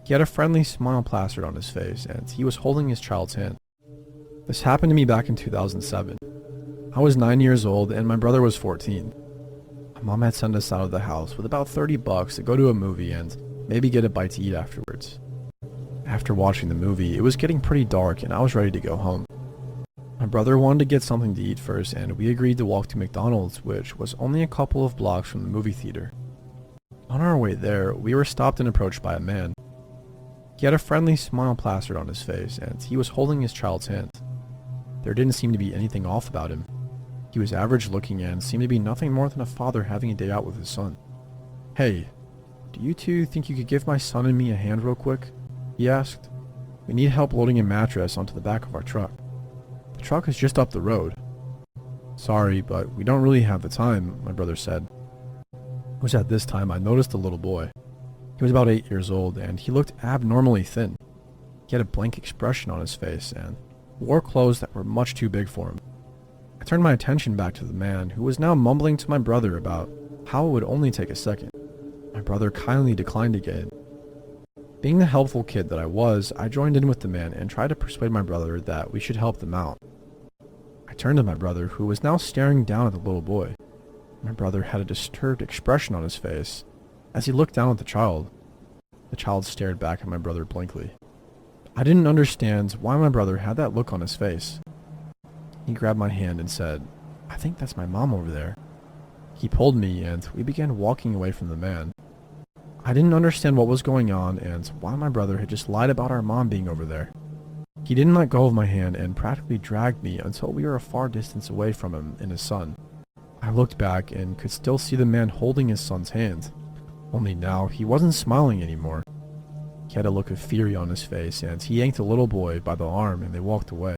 He had a friendly smile plastered on his face, and he was holding his child's hand. This happened to me back in 2007. I was 9 years old and my brother was 14. My mom had sent us out of the house with about $30 to go to a movie and maybe get a bite to eat afterwards. After watching the movie, it was getting pretty dark and I was ready to go home. My brother wanted to get something to eat first and we agreed to walk to McDonald's, which was only a couple of blocks from the movie theater. On our way there, we were stopped and approached by a man. He had a friendly smile plastered on his face and he was holding his child's hand. There didn't seem to be anything off about him. He was average looking and seemed to be nothing more than a father having a day out with his son. "Hey, do you two think you could give my son and me a hand real quick?" he asked. "We need help loading a mattress onto the back of our truck. The truck is just up the road." "Sorry, but we don't really have the time," my brother said. It was at this time I noticed the little boy. He was about 8 years old and he looked abnormally thin. He had a blank expression on his face and wore clothes that were much too big for him. I turned my attention back to the man, who was now mumbling to my brother about how it would only take a second. My brother kindly declined to get in. Being the helpful kid that I was, I joined in with the man and tried to persuade my brother that we should help them out. I turned to my brother, who was now staring down at the little boy. My brother had a disturbed expression on his face. As he looked down at the child stared back at my brother blankly. I didn't understand why my brother had that look on his face. He grabbed my hand and said, "I think that's my mom over there." He pulled me and we began walking away from the man. I didn't understand what was going on and why my brother had just lied about our mom being over there. He didn't let go of my hand and practically dragged me until we were a far distance away from him and his son. I looked back and could still see the man holding his son's hand. Only now he wasn't smiling anymore. He had a look of fury on his face and he yanked the little boy by the arm and they walked away.